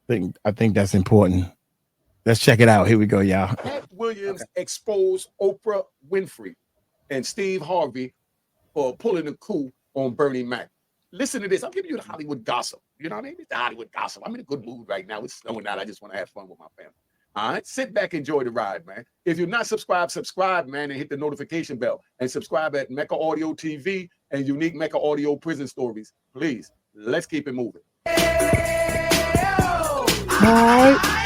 I think that's important. Let's check it out. Here we go, y'all. Cat Williams exposed Oprah Winfrey and Steve Harvey for pulling a coup on Bernie Mac. Listen to this. I'm giving you the Hollywood gossip. You know what I mean? It's the Hollywood gossip. I'm in a good mood right now. It's snowing out. I just want to have fun with my family. All right, sit back, enjoy the ride, man. If you're not subscribed, subscribe, man, and hit the notification bell. And subscribe at Mecca Audio TV and Unique Mecca Audio Prison Stories. Please, let's keep it moving. All right.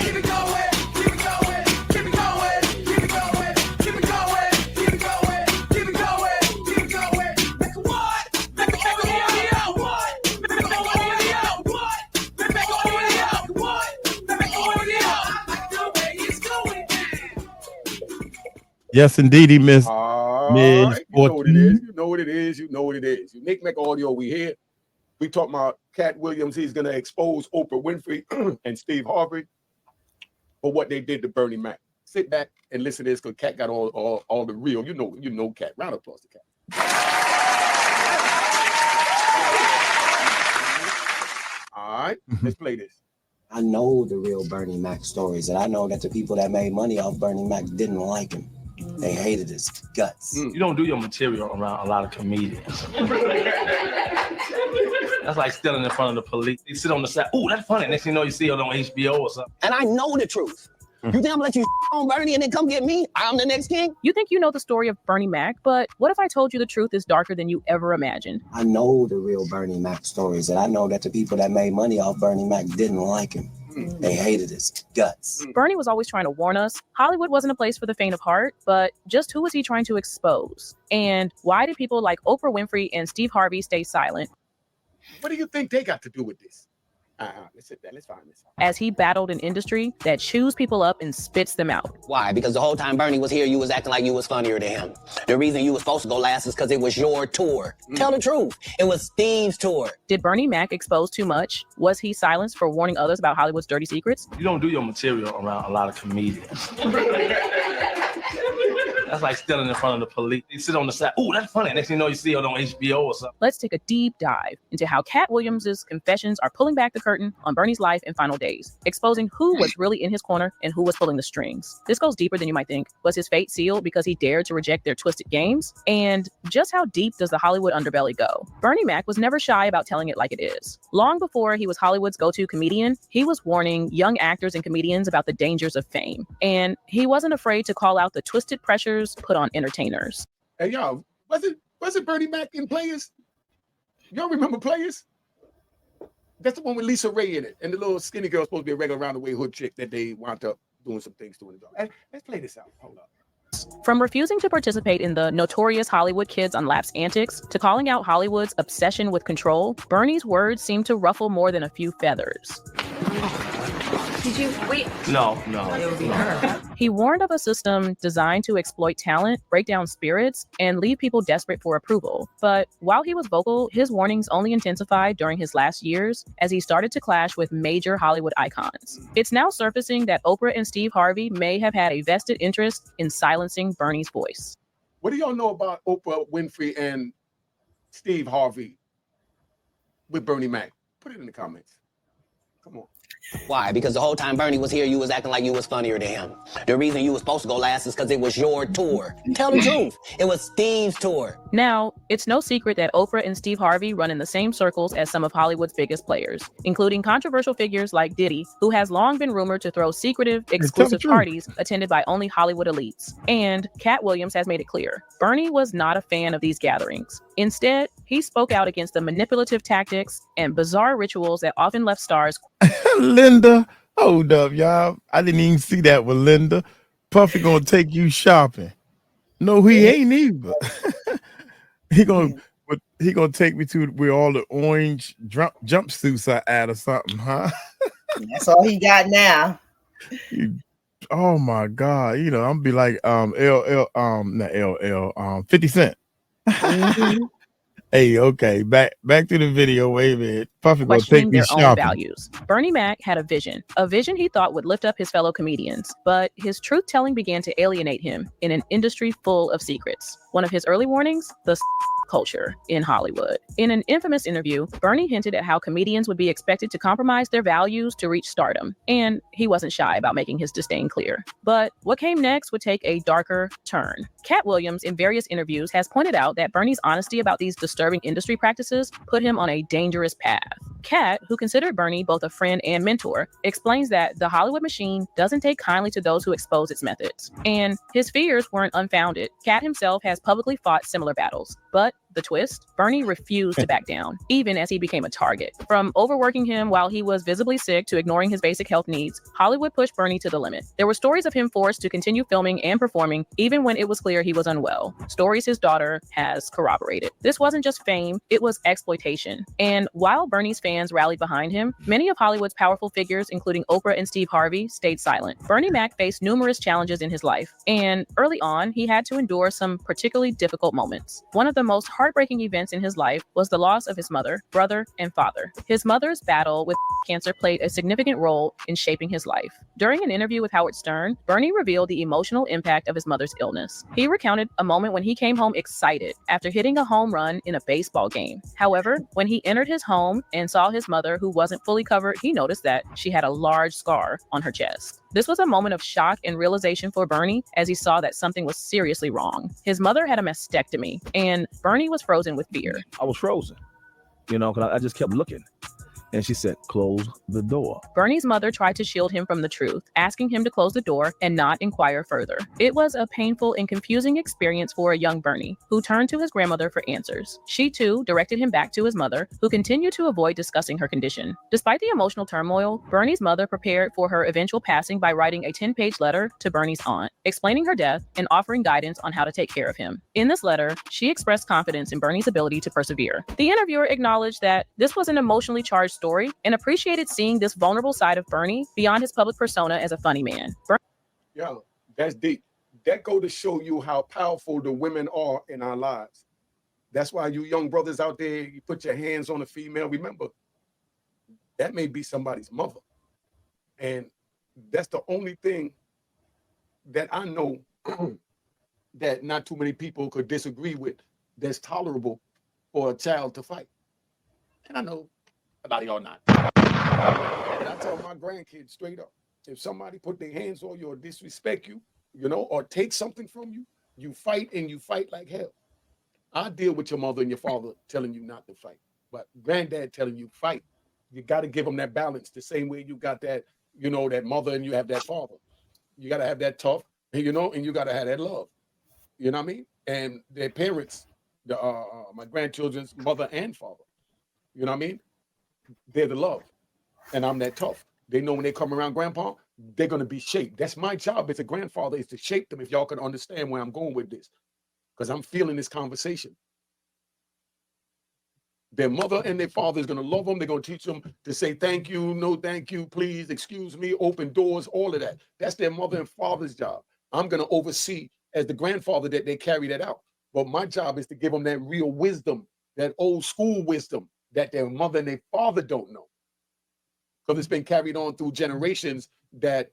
Yes, indeed, he missed. Right. You know what it is. You know what it is. You know what it is. Unique Mecca Audio, we here. We talking about Cat Williams. He's going to expose Oprah Winfrey and Steve Harvey for what they did to Bernie Mac. Sit back and listen to this because Cat got all the real. You know Cat. Round of applause to Cat. All right, let's play this. I know the real Bernie Mac stories, and I know that the people that made money off Bernie Mac didn't like him. They hated his guts. You don't do your material around a lot of comedians. That's like stealing in front of the police. They sit on the side. Ooh, that's funny. Next thing you know, you see it on HBO or something. And I know the truth. You think I'm gonna let you on Bernie and then come get me? I'm the next king? You think you know the story of Bernie Mac, but what if I told you the truth is darker than you ever imagined? I know the real Bernie Mac stories, and I know that the people that made money off Bernie Mac didn't like him. They hated his guts. Bernie was always trying to warn us. Hollywood wasn't a place for the faint of heart, but just who was he trying to expose? And why did people like Oprah Winfrey and Steve Harvey stay silent? What do you think they got to do with this? Let's sit there. Let's find this out. As he battled an industry that chews people up and spits them out. Why? Because the whole time Bernie was here, you was acting like you was funnier than him. The reason you was supposed to go last is because it was your tour. Tell the truth. It was Steve's tour. Did Bernie Mac expose too much? Was he silenced for warning others about Hollywood's dirty secrets? You don't do your material around a lot of comedians. That's like stealing in front of the police. They sit on the side. Ooh, that's funny. Next thing you know, you see it on HBO or something. Let's take a deep dive into how Cat Williams' confessions are pulling back the curtain on Bernie's life and final days, exposing who was really in his corner and who was pulling the strings. This goes deeper than you might think. Was his fate sealed because he dared to reject their twisted games? And just how deep does the Hollywood underbelly go? Bernie Mac was never shy about telling it like it is. Long before he was Hollywood's go-to comedian, he was warning young actors and comedians about the dangers of fame. And he wasn't afraid to call out the twisted pressures put on entertainers. Hey, y'all, was it Bernie Mac in Players? Y'all remember Players? That's the one with Lisa Ray in it. And the little skinny girl supposed to be a regular round-the-way hood chick that they wound up doing some things to in the dog. Hey, let's play this out. Hold up. From refusing to participate in the notorious Hollywood Kids on Laps antics to calling out Hollywood's obsession with control, Bernie's words seemed to ruffle more than a few feathers. Did you wait? No. It would be her. He warned of a system designed to exploit talent, break down spirits, and leave people desperate for approval. But while he was vocal, his warnings only intensified during his last years as he started to clash with major Hollywood icons. It's now surfacing that Oprah and Steve Harvey may have had a vested interest in silencing Bernie's voice. What do y'all know about Oprah Winfrey and Steve Harvey with Bernie Mac? Put it in the comments. Come on. Why? Because the whole time Bernie was here, you was acting like you was funnier than him. The reason you was supposed to go last is because it was your tour. Tell the truth. It was Steve's tour. Now, it's no secret that Oprah and Steve Harvey run in the same circles as some of Hollywood's biggest players, including controversial figures like Diddy, who has long been rumored to throw secretive, exclusive parties attended by only Hollywood elites. And Cat Williams has made it clear, Bernie was not a fan of these gatherings. Instead, he spoke out against the manipulative tactics and bizarre rituals that often left stars. Linda, hold up, y'all. I didn't even see that with Linda. Puffy gonna take you shopping. No, he ain't either. he gonna take me to where all the orange jumpsuits are at or something, huh? That's all he got now. Oh my God. You know, I'm gonna be like not LL 50 Cent. Mm-hmm. Hey, okay, back to the video. Wait a minute. Puffy gonna take Questioning me their shopping. own values. Bernie Mac had a vision he thought would lift up his fellow comedians, but his truth-telling began to alienate him in an industry full of secrets. One of his early warnings, the culture in Hollywood. In an infamous interview, Bernie hinted at how comedians would be expected to compromise their values to reach stardom, and he wasn't shy about making his disdain clear. But what came next would take a darker turn. Katt Williams, in various interviews, has pointed out that Bernie's honesty about these disturbing industry practices put him on a dangerous path. Katt, who considered Bernie both a friend and mentor, explains that the Hollywood machine doesn't take kindly to those who expose its methods. And his fears weren't unfounded. Katt himself has publicly fought similar battles. But the twist? Bernie refused to back down, even as he became a target. From overworking him while he was visibly sick to ignoring his basic health needs, Hollywood pushed Bernie to the limit. There were stories of him forced to continue filming and performing, even when it was clear he was unwell. Stories his daughter has corroborated. This wasn't just fame, it was exploitation. And while Bernie's fans rallied behind him, many of Hollywood's powerful figures, including Oprah and Steve Harvey, stayed silent. Bernie Mac faced numerous challenges in his life, and early on, he had to endure some particularly difficult moments. One of the most heartbreaking events in his life was the loss of his mother, brother, and father. His mother's battle with cancer played a significant role in shaping his life. During an interview with Howard Stern, Bernie revealed the emotional impact of his mother's illness. He recounted a moment when he came home excited after hitting a home run in a baseball game. However, when he entered his home and saw his mother, who wasn't fully covered, he noticed that she had a large scar on her chest. This was a moment of shock and realization for Bernie as he saw that something was seriously wrong. His mother had a mastectomy, and Bernie was frozen with fear. I was frozen, because I just kept looking. And she said, close the door. Bernie's mother tried to shield him from the truth, asking him to close the door and not inquire further. It was a painful and confusing experience for a young Bernie, who turned to his grandmother for answers. She, too, directed him back to his mother, who continued to avoid discussing her condition. Despite the emotional turmoil, Bernie's mother prepared for her eventual passing by writing a 10-page letter to Bernie's aunt, explaining her death and offering guidance on how to take care of him. In this letter, she expressed confidence in Bernie's ability to persevere. The interviewer acknowledged that this was an emotionally charged story and appreciated seeing this vulnerable side of Bernie beyond his public persona as a funny man. Yeah, that's deep. That go to show you how powerful the women are in our lives. That's why you young brothers out there, you put your hands on a female. Remember, that may be somebody's mother. And that's the only thing that I know that not too many people could disagree with that's tolerable for a child to fight. And I know a lot of y'all not. And I tell my grandkids straight up, if somebody put their hands on you or disrespect you, or take something from you, you fight, and you fight like hell. I deal with your mother and your father telling you not to fight, but granddad telling you fight. You got to give them that balance the same way you got that, that mother and you have that father. You got to have that tough, and you got to have that love. You know what I mean? And their parents, my grandchildren's mother and father, you know what I mean? They're the love, and I'm that tough. They know when they come around grandpa, they're going to be shaped. That's my job as a grandfather, is to shape them, if y'all can understand where I'm going with this, because I'm feeling this conversation. Their mother and their father is going to love them. They're going to teach them to say thank you, no thank you, please, excuse me, open doors, all of that. That's their mother and father's job. I'm going to oversee as the grandfather that they carry that out. But my job is to give them that real wisdom, that old school wisdom that their mother and their father don't know. Because it's been carried on through generations that,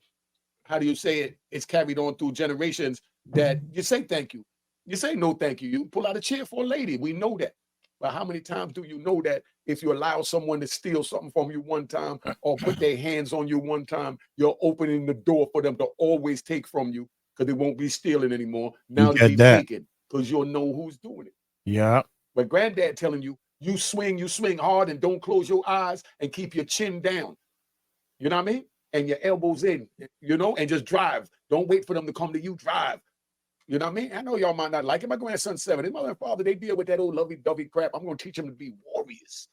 how do you say it? It's carried on through generations that you say thank you. You say no thank you. You pull out a chair for a lady. We know that. But how many times do you know that if you allow someone to steal something from you one time or put their hands on you one time, you're opening the door for them to always take from you, because they won't be stealing anymore. Now they'll be taking, because you'll know who's doing it. Yeah. But granddad telling you, you swing hard and don't close your eyes and keep your chin down. You know what I mean? And your elbows in, and just drive. Don't wait for them to come to you. Drive. You know what I mean? I know y'all might not like it. My grandson's 7. His mother and father, they deal with that old lovey-dovey crap. I'm going to teach them to be warriors.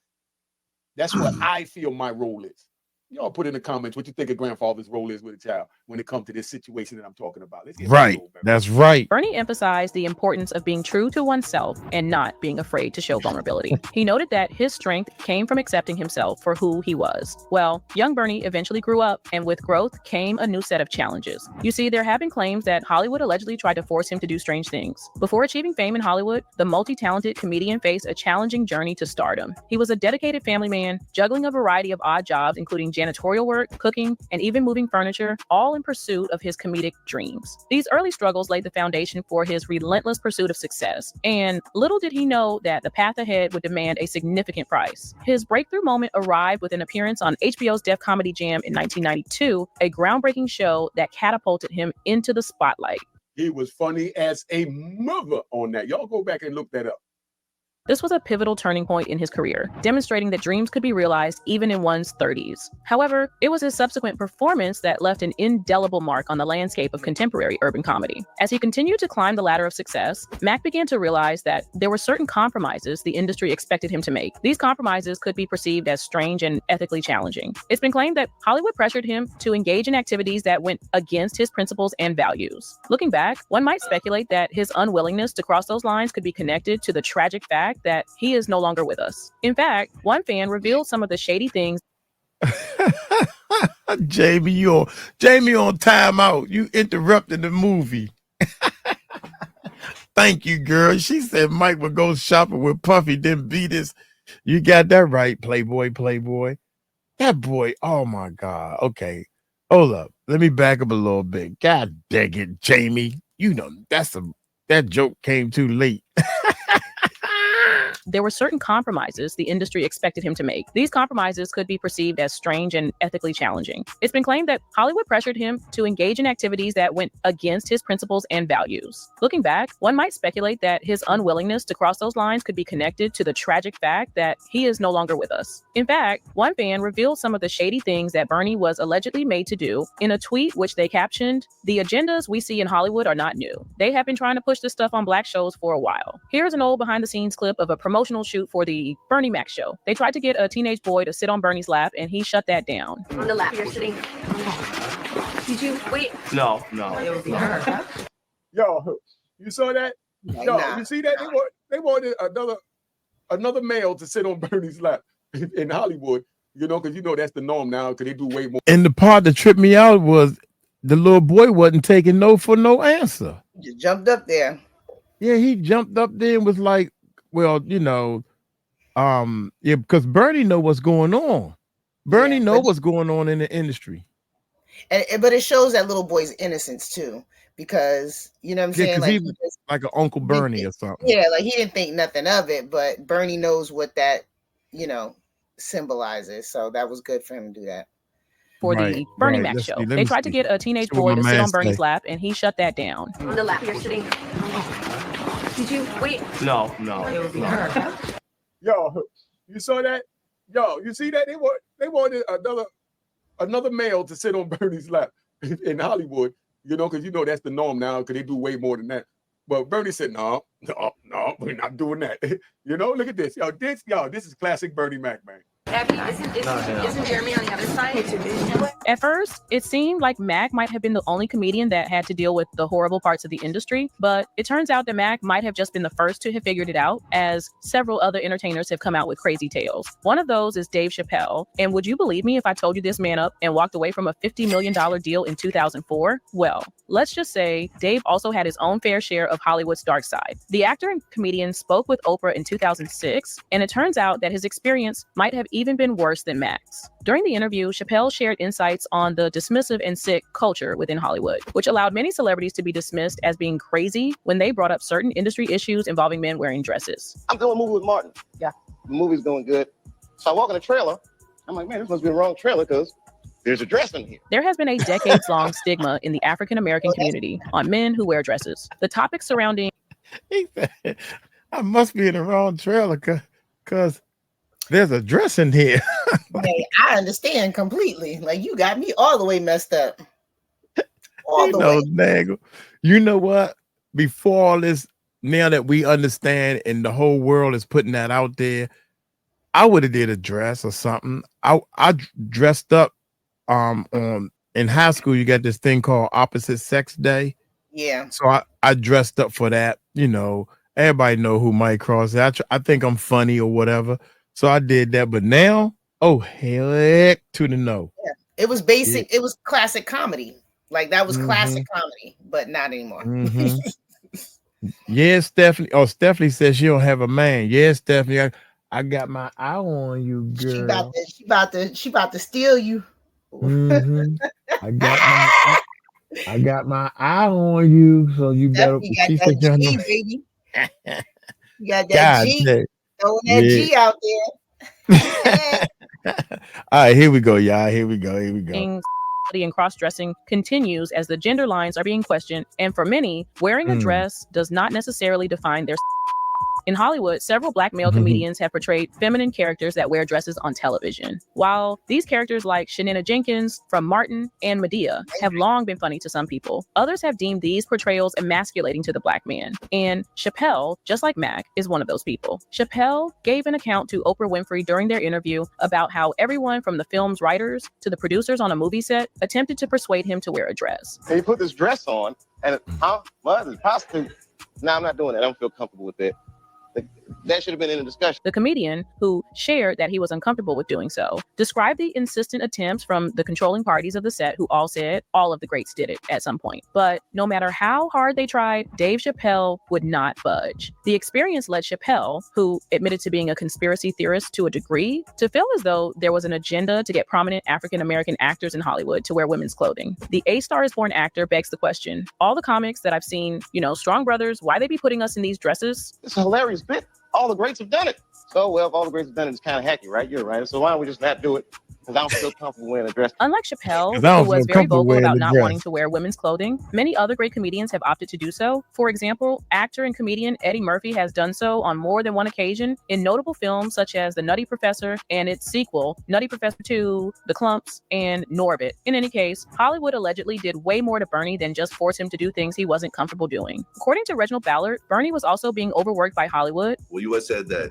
That's what I feel my role is. Y'all put in the comments what you think a grandfather's role is with a child when it comes to this situation that I'm talking about. Right. That's right. Bernie emphasized the importance of being true to oneself and not being afraid to show vulnerability. He noted that his strength came from accepting himself for who he was. Well, young Bernie eventually grew up, and with growth came a new set of challenges. You see, there have been claims that Hollywood allegedly tried to force him to do strange things. Before achieving fame in Hollywood, the multi-talented comedian faced a challenging journey to stardom. He was a dedicated family man, juggling a variety of odd jobs, including janitorial work, cooking, and even moving furniture, all in pursuit of his comedic dreams. These early struggles laid the foundation for his relentless pursuit of success, and little did he know that the path ahead would demand a significant price. His breakthrough moment arrived with an appearance on HBO's Def Comedy Jam in 1992, a groundbreaking show that catapulted him into the spotlight. He was funny as a mother on that. Y'all go back and look that up. This was a pivotal turning point in his career, demonstrating that dreams could be realized even in one's 30s. However, it was his subsequent performance that left an indelible mark on the landscape of contemporary urban comedy. As he continued to climb the ladder of success, Mac began to realize that there were certain compromises the industry expected him to make. These compromises could be perceived as strange and ethically challenging. It's been claimed that Hollywood pressured him to engage in activities that went against his principles and values. Looking back, one might speculate that his unwillingness to cross those lines could be connected to the tragic fact that he is no longer with us. In fact, one fan revealed some of the shady things. Jamie, you on timeout. You interrupted the movie. Thank you, girl. She said Mike would go shopping with Puffy, then beat his. You got that right, Playboy. That boy, oh my God. Okay, hold up. Let me back up a little bit. God dang it, Jamie. You know, that joke came too late. There were certain compromises the industry expected him to make. These compromises could be perceived as strange and ethically challenging. It's been claimed that Hollywood pressured him to engage in activities that went against his principles and values. Looking back, one might speculate that his unwillingness to cross those lines could be connected to the tragic fact that he is no longer with us. In fact, one fan revealed some of the shady things that Bernie was allegedly made to do in a tweet which they captioned, "The agendas we see in Hollywood are not new. They have been trying to push this stuff on Black shows for a while." Here's an old behind-the-scenes clip of a promotional shoot for the Bernie Mac show. They tried to get a teenage boy to sit on Bernie's lap, and he shut that down. On the lap, you're sitting. Did you wait? No. It was her. Yo, you saw that? Yo, you see that? They wanted another male to sit on Bernie's lap in Hollywood, you know, because you know that's the norm now, because they do way more. And the part that tripped me out was the little boy wasn't taking no for no answer. You jumped up there. Yeah, he jumped up there and was like, well, you know, yeah, because Bernie know what's going on. Bernie know what's going on in the industry. But it shows that little boy's innocence too, because you know what I'm saying, like he was like an Uncle Bernie or something. Yeah, like he didn't think nothing of it, but Bernie knows what that, you know, symbolizes. So that was good for him to do that. For the Bernie Mac show, they tried to get a teenage boy to sit on Bernie's lap, and he shut that down. On the lap, you're sitting. Did you wait? No. It was her. Yo, you saw that? Yo, you see that? They wanted another male to sit on Bernie's lap in Hollywood, you know, because you know that's the norm now, because they do way more than that. But Bernie said, no, we're not doing that. You know, look at this. This is classic Bernie Mac, man. Abby, isn't Jeremy on the other side? At first, it seemed like Mac might have been the only comedian that had to deal with the horrible parts of the industry, but it turns out that Mac might have just been the first to have figured it out, as several other entertainers have come out with crazy tales. One of those is Dave Chappelle, and would you believe me if I told you this man up and walked away from a $50 million deal in 2004? Well, let's just say Dave also had his own fair share of Hollywood's dark side. The actor and comedian spoke with Oprah in 2006, and it turns out that his experience might have even been worse than Mac's. During the interview, Chappelle shared insights on the dismissive and sick culture within Hollywood, which allowed many celebrities to be dismissed as being crazy when they brought up certain industry issues involving men wearing dresses. I'm doing a movie with Martin. Yeah. The movie's going good. So I walk in the trailer. I'm like, man, this must be the wrong trailer because there's a dress in here. There has been a decades-long stigma in the African-American community on men who wear dresses. The topics surrounding... I must be in the wrong trailer because there's a dress in here. Hey, I understand completely. Like, you got me all the way messed up. All the way. Nagel. You know what? Before all this, now that we understand and the whole world is putting that out there, I would have did a dress or something. I dressed up in high school. You got this thing called Opposite Sex Day. Yeah. So I dressed up for that. You know, everybody know who Mike Cross is. I think I'm funny or whatever. So I did that. But now, oh, heck to the no. Yeah. It was basic. Yeah. It was classic comedy. Like, that was classic comedy, but not anymore. Yeah, Stephanie. Oh, Stephanie says she don't have a man. Yeah, Stephanie. I got my eye on you, girl. She about to steal you. Mhm. I got my eye on you, so you better. Definitely got She said, that "You know." G, baby. You got that God G. dang. Throwing that Yeah. G out there. All right, here we go, y'all. Here we go. And cross-dressing continues as the gender lines are being questioned, and for many, wearing a dress does not necessarily define their. In Hollywood, several black male comedians have portrayed feminine characters that wear dresses on television. While these characters like Shanina Jenkins from Martin and Medea have long been funny to some people, others have deemed these portrayals emasculating to the black man. And Chappelle, just like Mac, is one of those people. Chappelle gave an account to Oprah Winfrey during their interview about how everyone from the film's writers to the producers on a movie set attempted to persuade him to wear a dress. Hey, you put this dress on, and what? It's costume. No, I'm not doing that. I don't feel comfortable with it. That should have been in the discussion. The comedian, who shared that he was uncomfortable with doing so, described the insistent attempts from the controlling parties of the set, who all said all of the greats did it at some point. But no matter how hard they tried, Dave Chappelle would not budge. The experience led Chappelle, who admitted to being a conspiracy theorist to a degree, to feel as though there was an agenda to get prominent African-American actors in Hollywood to wear women's clothing. The A Star is Born actor begs the question, all the comics that I've seen, Strong Brothers, why they be putting us in these dresses? It's a hilarious bit. All the greats have done it. So, well, if all the greats have done it, it's kind of hacky, right? You're right. So why don't we just not do it? Because I don't feel comfortable wearing a dress. Unlike Chappelle, who was very vocal about not wanting to wear women's clothing, many other great comedians have opted to do so. For example, actor and comedian Eddie Murphy has done so on more than one occasion in notable films such as The Nutty Professor and its sequel, Nutty Professor 2, The Klumps, and Norbit. In any case, Hollywood allegedly did way more to Bernie than just force him to do things he wasn't comfortable doing. According to Reginald Ballard, Bernie was also being overworked by Hollywood. Well, you had said that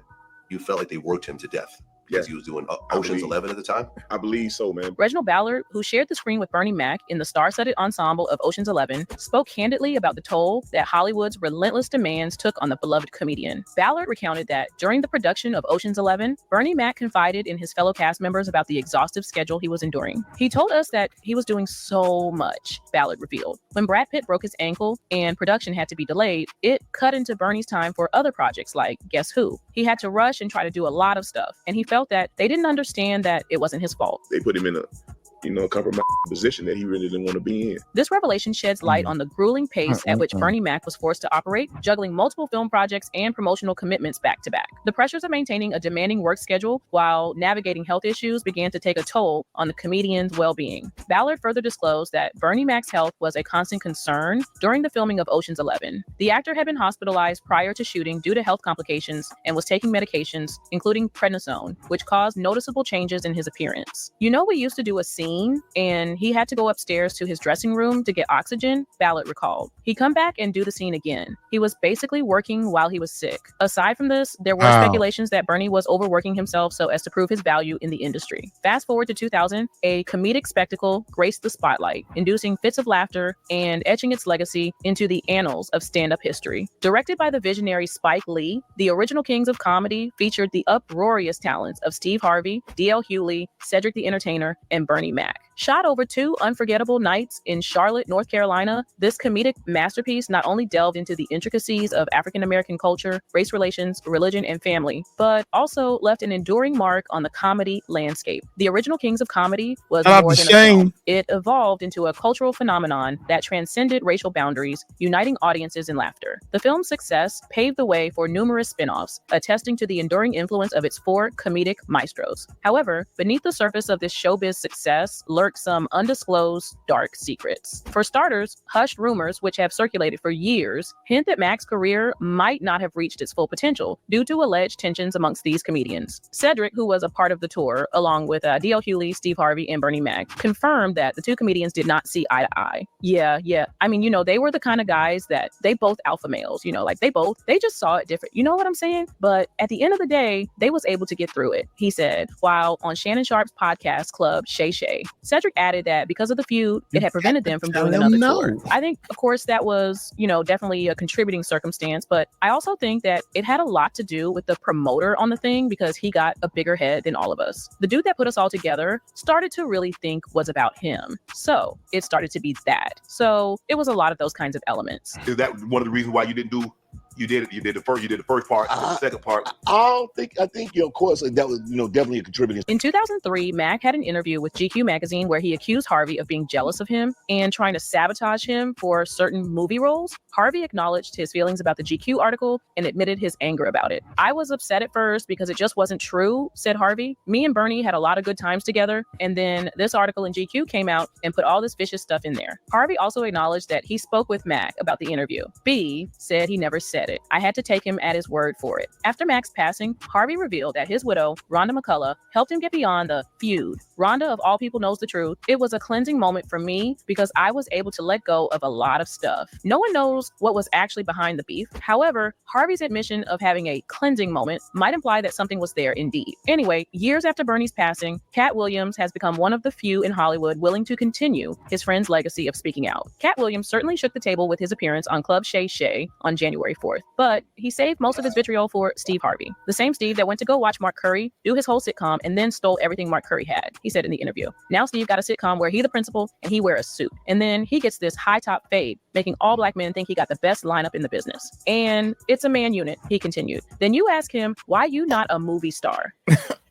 you felt like they worked him to death. Because he was doing Ocean's 11 at the time? I believe so, man. Reginald Ballard, who shared the screen with Bernie Mac in the star-studded ensemble of Ocean's 11, spoke candidly about the toll that Hollywood's relentless demands took on the beloved comedian. Ballard recounted that during the production of Ocean's 11, Bernie Mac confided in his fellow cast members about the exhaustive schedule he was enduring. He told us that he was doing so much, Ballard revealed. When Brad Pitt broke his ankle and production had to be delayed, it cut into Bernie's time for other projects like Guess Who. He had to rush and try to do a lot of stuff, and he felt that they didn't understand that it wasn't his fault. They put him in a compromised position that he really didn't want to be in. This revelation sheds light on the grueling pace at which Bernie Mac was forced to operate, juggling multiple film projects and promotional commitments back to back. The pressures of maintaining a demanding work schedule while navigating health issues began to take a toll on the comedian's well-being. Ballard further disclosed that Bernie Mac's health was a constant concern during the filming of Ocean's 11. The actor had been hospitalized prior to shooting due to health complications and was taking medications, including prednisone, which caused noticeable changes in his appearance. We used to do a scene and he had to go upstairs to his dressing room to get oxygen, Ballard recalled. He'd come back and do the scene again. He was basically working while he was sick. Aside from this, there were speculations that Bernie was overworking himself so as to prove his value in the industry. Fast forward to 2000, a comedic spectacle graced the spotlight, inducing fits of laughter and etching its legacy into the annals of stand-up history. Directed by the visionary Spike Lee, the original Kings of Comedy featured the uproarious talents of Steve Harvey, D.L. Hewley, Cedric the Entertainer, and Bernie Mac. Shot over 2 unforgettable nights in Charlotte, North Carolina, this comedic masterpiece not only delved into the intricacies of African-American culture, race relations, religion, and family, but also left an enduring mark on the comedy landscape. The original Kings of Comedy was more than a film. It evolved into a cultural phenomenon that transcended racial boundaries, uniting audiences in laughter. The film's success paved the way for numerous spin-offs, attesting to the enduring influence of its 4 comedic maestros. However, beneath the surface of this showbiz success lurk some undisclosed dark secrets. For starters, hushed rumors, which have circulated for years, hint that Mac's career might not have reached its full potential due to alleged tensions amongst these comedians. Cedric, who was a part of the tour, along with D.L. Hewley, Steve Harvey, and Bernie Mac, confirmed that the 2 comedians did not see eye to eye. Yeah. I mean, they were the kind of guys that they both alpha males, they just saw it different. You know what I'm saying? But at the end of the day, they was able to get through it, he said, while on Shannon Sharp's podcast club, Shay Shay. Cedric added that because of the feud, it had prevented them from doing another tour. I think, of course, that was, definitely a contributing circumstance, but I also think that it had a lot to do with the promoter on the thing because he got a bigger head than all of us. The dude that put us all together started to really think was about him. So it started to be that. So it was a lot of those kinds of elements. Is that one of the reasons why you didn't do You did the first part. The second part. I think of course that was definitely a contributing. In 2003, Mac had an interview with GQ magazine where he accused Harvey of being jealous of him and trying to sabotage him for certain movie roles. Harvey acknowledged his feelings about the GQ article and admitted his anger about it. I was upset at first because it just wasn't true, said Harvey. Me and Bernie had a lot of good times together, and then this article in GQ came out and put all this vicious stuff in there. Harvey also acknowledged that he spoke with Mac about the interview. B said he never said it. I had to take him at his word for it. After Mac's passing, Harvey revealed that his widow, Rhonda McCullough, helped him get beyond the feud. Rhonda, of all people, knows the truth. It was a cleansing moment for me because I was able to let go of a lot of stuff. No one knows what was actually behind the beef. However, Harvey's admission of having a cleansing moment might imply that something was there indeed. Anyway, years after Bernie's passing, Cat Williams has become one of the few in Hollywood willing to continue his friend's legacy of speaking out. Cat Williams certainly shook the table with his appearance on Club Shay Shay on January 4th, but he saved most of his vitriol for Steve Harvey, the same Steve that went to go watch Mark Curry do his whole sitcom and then stole everything Mark Curry had, he said in the interview. Now Steve got a sitcom where he the principal and he wear a suit, and then he gets this high top fade, making all black men think he got the best lineup in the business. And it's a man unit, he continued. Then you ask him, why you not a movie star?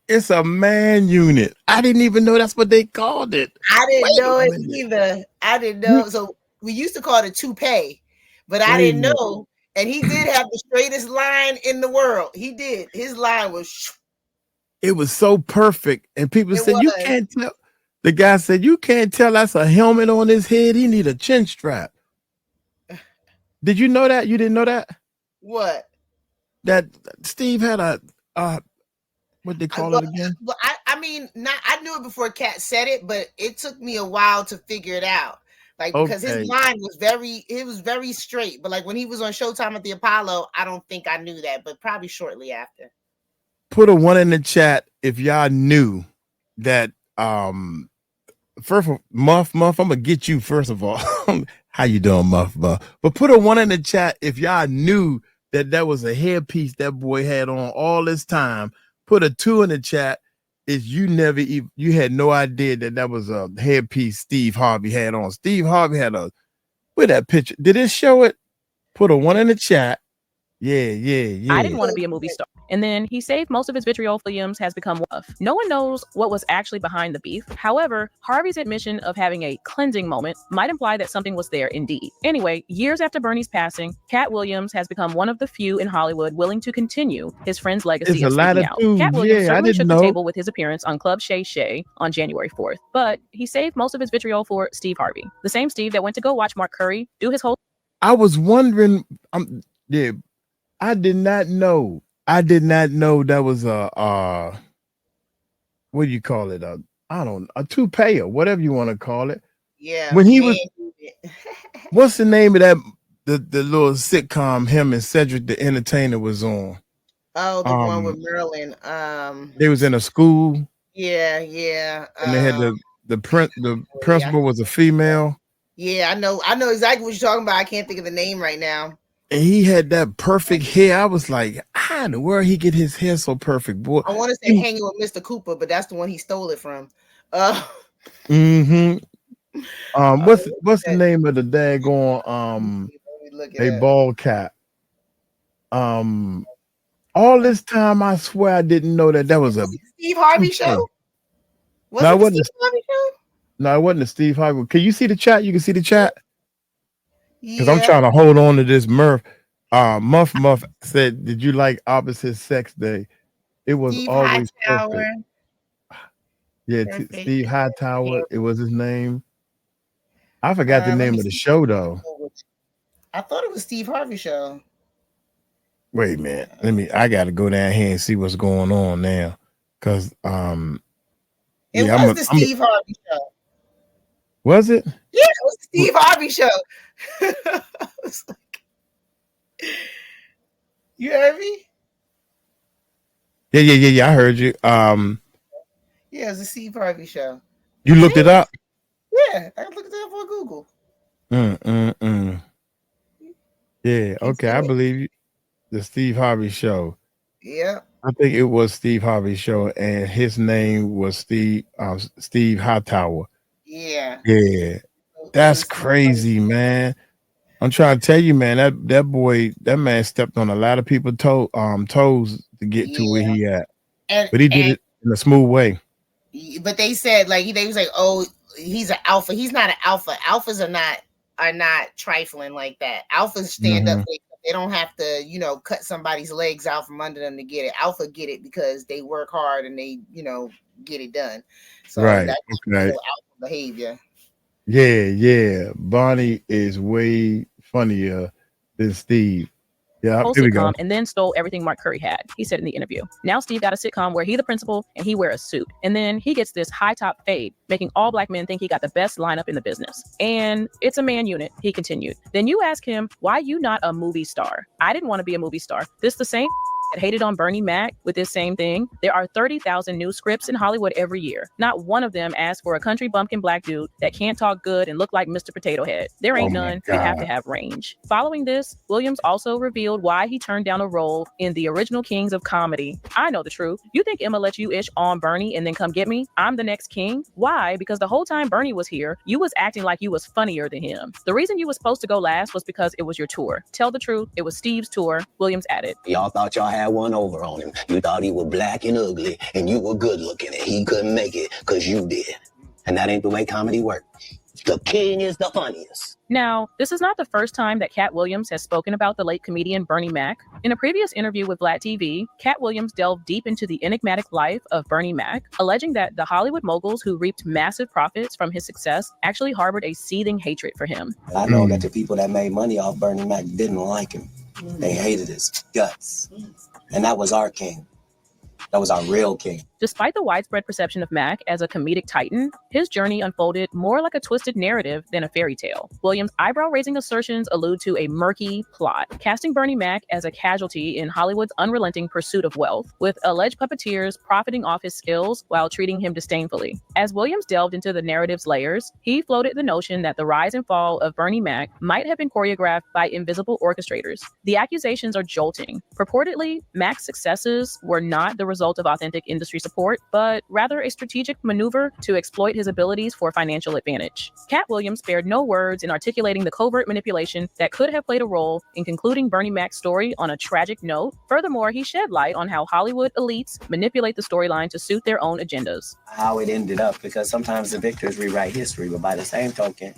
It's a man unit. I didn't even know that's what they called it. I didn't know it either. I didn't know. So we used to call it a toupee, but I didn't know. And he did have the straightest line in the world. He did. His line was. It was so perfect. And people said, you can't tell. The guy said, you can't tell that's a helmet on his head. He need a chin strap. Did you know that? You didn't know that? What? That Steve had a what they call it again? Well, I mean, I knew it before Cat said it, but it took me a while to figure it out. Like, because his line was very straight. But like when he was on Showtime at the Apollo, I don't think I knew that, but probably shortly after. Put a 1 in the chat if y'all knew that. First of all, Muff, I'm gonna get you first of all. How you doing, Muff? But put a 1 in the chat if y'all knew that was a headpiece that boy had on all this time. Put a 2 in the chat if you had no idea that was a headpiece Steve Harvey had on. Steve Harvey had with that picture. Did it show it? Put a 1 in the chat. Yeah. I didn't want to be a movie star. And then he saved most of his vitriol. Williams has become one. No one knows what was actually behind the beef. However, Harvey's admission of having a cleansing moment might imply that something was there indeed. Anyway, years after Bernie's passing, Cat Williams has become one of the few in Hollywood willing to continue his friend's legacy of speaking out. Cat Williams certainly shook the table with his appearance on Club Shay Shay on January 4th, but he saved most of his vitriol for Steve Harvey, the same Steve that went to go watch Mark Curry do his whole. I was wondering, I did not know that was a what do you call it? A toupee or whatever you want to call it. Yeah. When he was, what's the name of that? The little sitcom him and Cedric the Entertainer was on. Oh, the one with Merlin. They was in a school. Yeah. And they had the principal was a female. Yeah, I know exactly what you're talking about. I can't think of the name right now. And he had that perfect hair. I was like, how in the world he get his hair so perfect, boy? I want to say Hanging with Mr. Cooper, but that's the one he stole it from. What's the name of the daggone a bald cat? All this time I swear I didn't know that was a Steve Harvey show. No, it wasn't Steve Harvey show. No, it wasn't a Steve Harvey. Can you see the chat? You can see the chat. Because I'm trying to hold on to this Murph. Muff said, did you like Opposite Sex Day? It was Steve always perfect. Yeah, Steve Hightower. It was his name. I forgot the name of the show though. I thought it was Steve Harvey show. Wait a minute. I gotta go down here and see what's going on now. Cause it was the Steve Harvey show. Was it? Yeah, it was the Steve Harvey show. You heard me? Yeah. I heard you. Yeah, it was the Steve Harvey show. You looked it up? Yeah, I looked it up on Google. Yeah, okay, I believe you. The Steve Harvey show. Yeah. I think it was Steve Harvey show, and his name was Steve Hightower. Yeah. Yeah. That's crazy, man. I'm trying to tell you, man, that man stepped on a lot of people's toes to get to where he at. But he did it in a smooth way. But they said they was like, oh, he's an alpha. He's not an alpha. Alphas are not trifling like that. Alphas stand up. They don't have to, cut somebody's legs out from under them to get it. Alpha get it because they work hard and they, get it done. So that's alpha behavior. Yeah. Barney is way funnier than Steve. Yeah, here we go. And then stole everything Mark Curry had, he said in the interview. Now Steve got a sitcom where he the principal and he wear a suit. And then he gets this high top fade, making all black men think he got the best lineup in the business. And it's a man unit, he continued. Then you ask him, why you not a movie star? I didn't want to be a movie star. This the same that hated on Bernie Mac with this same thing. There are 30,000 new scripts in Hollywood every year. Not one of them asks for a country bumpkin black dude that can't talk good and look like Mr. Potato Head. There ain't none. You have to have range. Following this, Williams also revealed why he turned down a role in the original Kings of Comedy. I know the truth. You think Emma let you ish on Bernie and then come get me? I'm the next king? Why? Because the whole time Bernie was here, you was acting like you was funnier than him. The reason you was supposed to go last was because it was your tour. Tell the truth, it was Steve's tour, Williams added. Y'all thought y'all had one over on him. You thought he was black and ugly and you were good looking and he couldn't make it because you did. And that ain't the way comedy works. The king is the funniest. Now, this is not the first time that Cat Williams has spoken about the late comedian Bernie Mac. In a previous interview with Vlad TV, Cat Williams delved deep into the enigmatic life of Bernie Mac, alleging that the Hollywood moguls who reaped massive profits from his success actually harbored a seething hatred for him. I know that the people that made money off Bernie Mac didn't like him. They hated his guts. And that was our king. That was our real king. Despite the widespread perception of Mac as a comedic titan, his journey unfolded more like a twisted narrative than a fairy tale. Williams' eyebrow-raising assertions allude to a murky plot, casting Bernie Mac as a casualty in Hollywood's unrelenting pursuit of wealth, with alleged puppeteers profiting off his skills while treating him disdainfully. As Williams delved into the narrative's layers, he floated the notion that the rise and fall of Bernie Mac might have been choreographed by invisible orchestrators. The accusations are jolting. Purportedly, Mac's successes were not the result of authentic industry support, but rather a strategic maneuver to exploit his abilities for financial advantage. Cat Williams spared no words in articulating the covert manipulation that could have played a role in concluding Bernie Mac's story on a tragic note. Furthermore, he shed light on how Hollywood elites manipulate the storyline to suit their own agendas. How it ended up, because sometimes the victors rewrite history, but by the same token,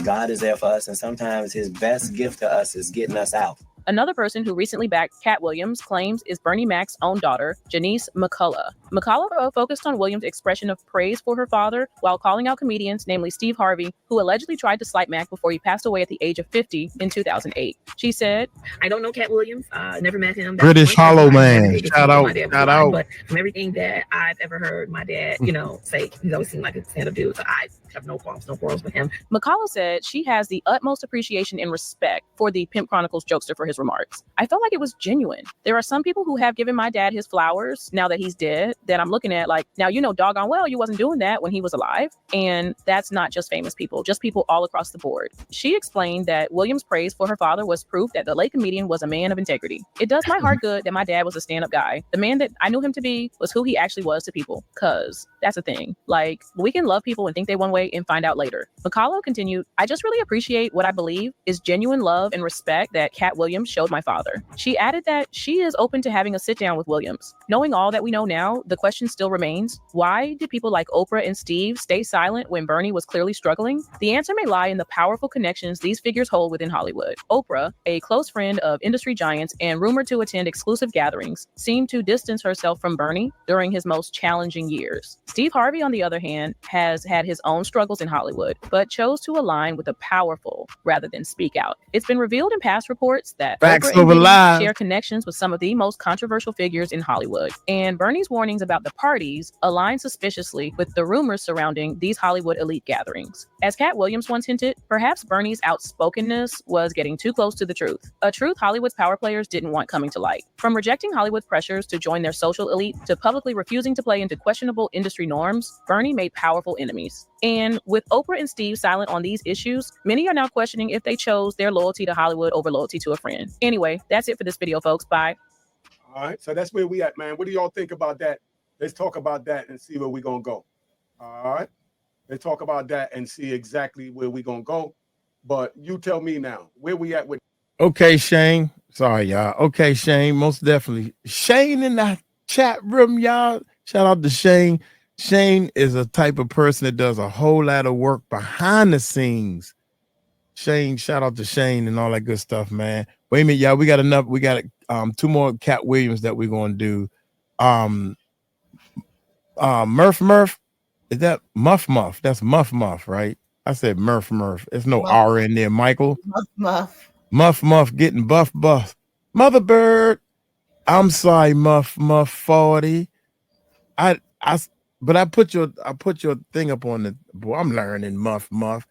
God is there for us, and sometimes his best gift to us is getting us out. Another person who recently backed Cat Williams claims is Bernie Mac's own daughter, Janice McCullough. McCullough focused on Williams' expression of praise for her father while calling out comedians, namely Steve Harvey, who allegedly tried to slight Mac before he passed away at the age of 50 in 2008. She said, I don't know Cat Williams. Never met him. British Hollow Man. Shout out. But from everything that I've ever heard my dad, say, he's always seemed like a stand-up dude. So I have no quarrels with him. McCullough said she has the utmost appreciation and respect for the Pimp Chronicles jokester for his remarks. I felt like it was genuine. There are some people who have given my dad his flowers now that he's dead that I'm looking at like, now, doggone well, you wasn't doing that when he was alive. And that's not just famous people, just people all across the board. She explained that Williams' praise for her father was proof that the late comedian was a man of integrity. It does my heart good that my dad was a stand-up guy. The man that I knew him to be was who he actually was to people. Cause that's the thing. Like, we can love people and think they one way and find out later. McCullough continued, I just really appreciate what I believe is genuine love and respect that Cat Williams showed my father. She added that she is open to having a sit down with Williams. Knowing all that we know now, the question still remains, why did people like Oprah and Steve stay silent when Bernie was clearly struggling? The answer may lie in the powerful connections these figures hold within Hollywood. Oprah, a close friend of industry giants and rumored to attend exclusive gatherings, seemed to distance herself from Bernie during his most challenging years. Steve Harvey, on the other hand, has had his own struggles in Hollywood, but chose to align with the powerful rather than speak out. It's been revealed in past reports that Oprah and Bernie share connections with some of the most controversial figures in Hollywood, and Bernie's warnings about the parties align suspiciously with the rumors surrounding these Hollywood elite gatherings. As Cat Williams once hinted, perhaps Bernie's outspokenness was getting too close to the truth, a truth Hollywood's power players didn't want coming to light. From rejecting Hollywood's pressures to join their social elite to publicly refusing to play into questionable industry norms, Bernie made powerful enemies. And with Oprah and Steve silent on these issues, many are now questioning if they chose their loyalty to Hollywood over loyalty to a friend. Anyway, that's it for this video, folks. Bye. All right, so that's where we at, man. What do y'all think about that? Let's talk about that and see where we're going to go. All right, let's talk about that and see exactly where we're going to go. But you tell me now, where we at with? Okay, Shane. Sorry, y'all. Okay, Shane. Most definitely. Shane in the chat room, y'all. Shout out to Shane. Shane is a type of person that does a whole lot of work behind the scenes. Shane, shout out to Shane and all that good stuff, man. Wait a minute, y'all. We got enough. We got 2 more Cat Williams that we're gonna do. Murph. Is that Muff? That's Muff, right? I said Murph. There's no Muff. R in there, Michael. Muff. Getting buff. Mother bird. I'm sorry, Muff 40. But I put your thing up on the boy. I'm learning Muff.